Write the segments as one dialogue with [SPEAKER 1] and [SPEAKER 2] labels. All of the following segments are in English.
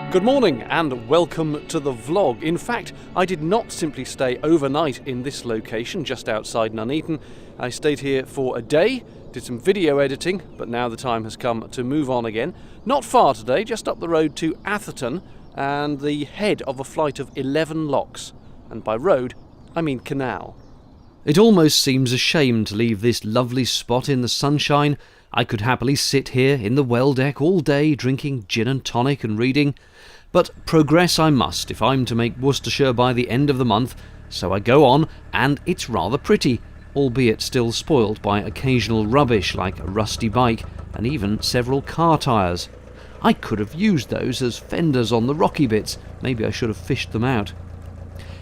[SPEAKER 1] Good morning and welcome to the vlog. In fact, I did not simply stay overnight in this location just outside Nuneaton. I stayed here for a day, did some video editing, but now the time has come to move on again. Not far today, just up the road to Atherstone and the head of a flight of 11 locks. And by road, I mean canal. It almost seems a shame to leave this lovely spot in the sunshine. I could happily sit here in the well deck all day drinking gin and tonic and reading. But progress I must if I'm to make Worcestershire by the end of the month, so I go on, and it's rather pretty, albeit still spoilt by occasional rubbish like a rusty bike and even several car tyres. I could have used those as fenders on the rocky bits. Maybe I should have fished them out.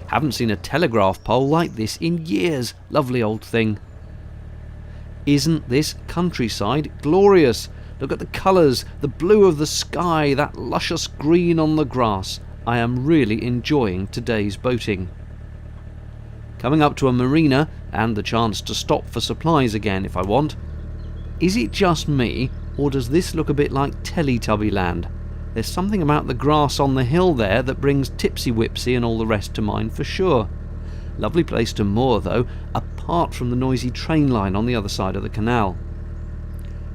[SPEAKER 1] Haven't seen a telegraph pole like this in years. Lovely old thing. Isn't this countryside glorious? Look at the colours, the blue of the sky, that luscious green on the grass. I am really enjoying today's boating. Coming up to a marina and the chance to stop for supplies again if I want. Is it just me, or does this look a bit like Teletubby land? There's something about the grass on the hill there that brings Tipsy Whipsy and all the rest to mind for sure. Lovely place to moor though, apart from the noisy train line on the other side of the canal.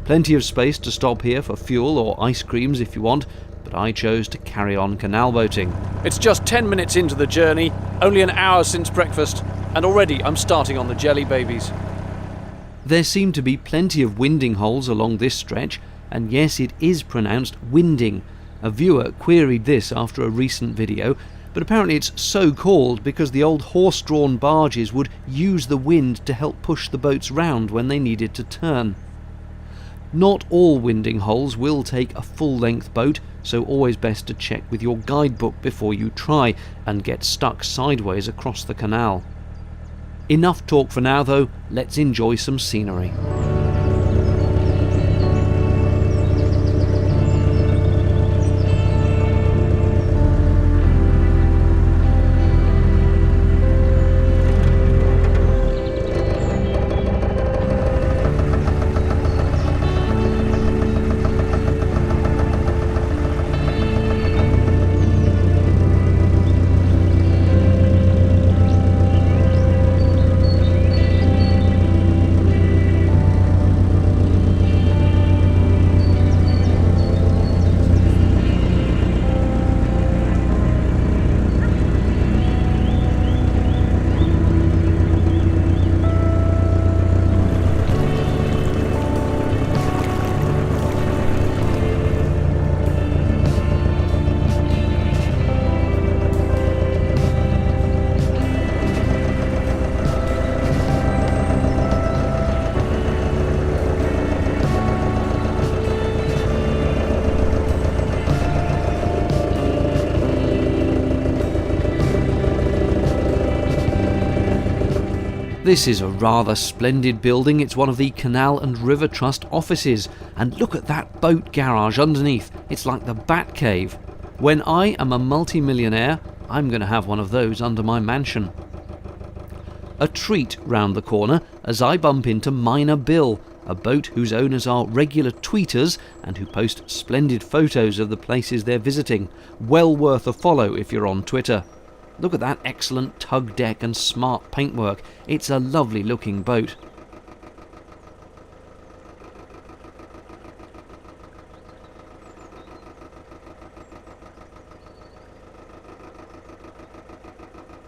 [SPEAKER 1] Plenty of space to stop here for fuel or ice creams if you want, but I chose to carry on canal boating. It's just 10 minutes into the journey, only an hour since breakfast, and already I'm starting on the jelly babies. There seem to be plenty of winding holes along this stretch, and yes, it is pronounced winding. A viewer queried this after a recent video, but apparently it's so called because the old horse-drawn barges would use the wind to help push the boats round when they needed to turn. Not all winding holes will take a full-length boat, so always best to check with your guidebook before you try and get stuck sideways across the canal. Enough talk for now though, let's enjoy some scenery. This is a rather splendid building. It's one of the Canal and River Trust offices, and look at that boat garage underneath. It's like the Batcave. When I am a multi-millionaire, I'm going to have one of those under my mansion. A treat round the corner as I bump into Minor Bill, a boat whose owners are regular tweeters and who post splendid photos of the places they're visiting. Well worth a follow if you're on Twitter. Look at that excellent tug deck and smart paintwork. It's a lovely looking boat.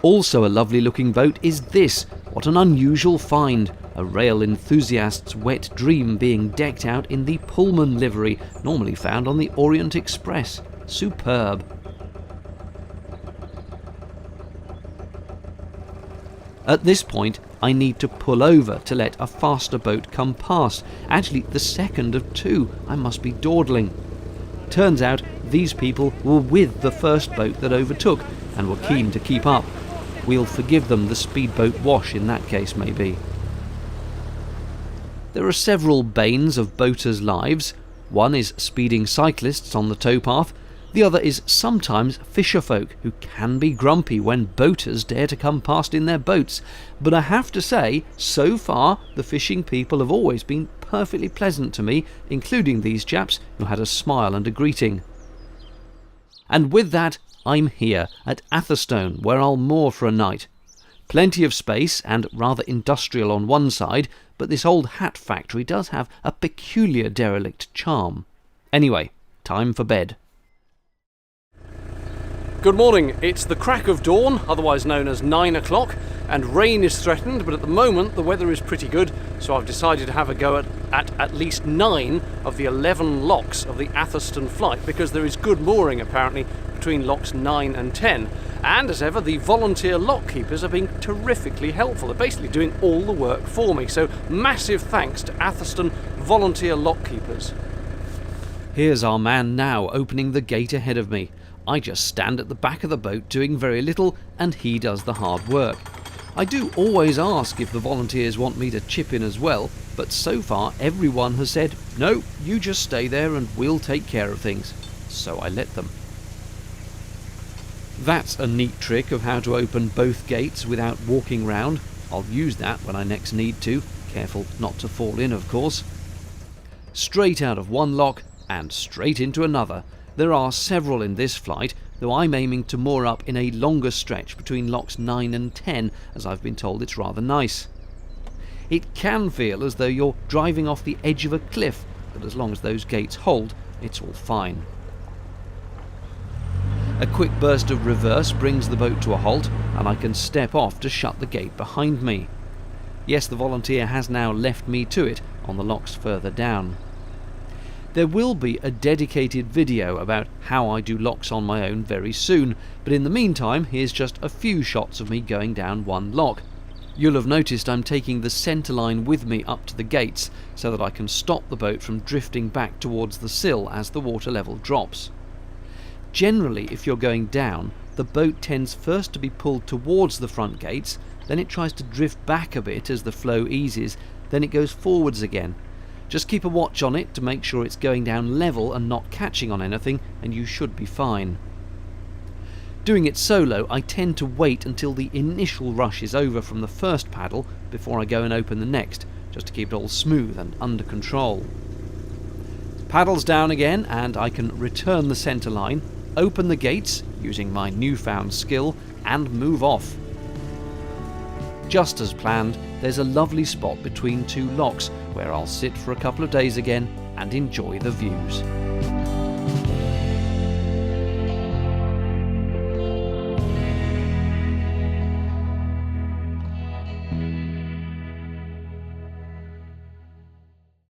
[SPEAKER 1] Also a lovely looking boat is this. What an unusual find. A rail enthusiast's wet dream being decked out in the Pullman livery, normally found on the Orient Express. Superb. At this point, I need to pull over to let a faster boat come past. Actually, the second of two. I must be dawdling. Turns out, these people were with the first boat that overtook and were keen to keep up. We'll forgive them the speedboat wash in that case, maybe. There are several banes of boaters' lives. One is speeding cyclists on the towpath. The other is sometimes fisherfolk who can be grumpy when boaters dare to come past in their boats. But I have to say, so far, the fishing people have always been perfectly pleasant to me, including these chaps who had a smile and a greeting. And with that, I'm here at Atherstone, where I'll moor for a night. Plenty of space and rather industrial on one side, but this old hat factory does have a peculiar derelict charm. Anyway, time for bed. Good morning, it's the crack of dawn, otherwise known as 9 o'clock, and rain is threatened, but at the moment the weather is pretty good, so I've decided to have a go at least 9 of the 11 locks of the Atherstone flight, because there is good mooring apparently between locks 9 and 10. And as ever, the volunteer lock keepers are being terrifically helpful. They're basically doing all the work for me, so massive thanks to Atherstone volunteer lock keepers. Here's our man now opening the gate ahead of me. I just stand at the back of the boat doing very little, and he does the hard work. I do always ask if the volunteers want me to chip in as well, but so far everyone has said, no, you just stay there and we'll take care of things. So I let them. That's a neat trick of how to open both gates without walking round. I'll use that when I next need to. Careful not to fall in, of course. Straight out of one lock and straight into another. There are several in this flight, though I'm aiming to moor up in a longer stretch between locks 9 and 10, as I've been told it's rather nice. It can feel as though you're driving off the edge of a cliff, but as long as those gates hold, it's all fine. A quick burst of reverse brings the boat to a halt, and I can step off to shut the gate behind me. Yes, the volunteer has now left me to it on the locks further down. There will be a dedicated video about how I do locks on my own very soon, but in the meantime here's just a few shots of me going down one lock. You'll have noticed I'm taking the centre line with me up to the gates so that I can stop the boat from drifting back towards the sill as the water level drops. Generally, if you're going down, the boat tends first to be pulled towards the front gates, then it tries to drift back a bit as the flow eases, then it goes forwards again. Just keep a watch on it to make sure it's going down level and not catching on anything, and you should be fine. Doing it solo, I tend to wait until the initial rush is over from the first paddle before I go and open the next, just to keep it all smooth and under control. Paddles down again, and I can return the centre line, open the gates using my newfound skill, and move off. Just as planned, there's a lovely spot between two locks where I'll sit for a couple of days again and enjoy the views.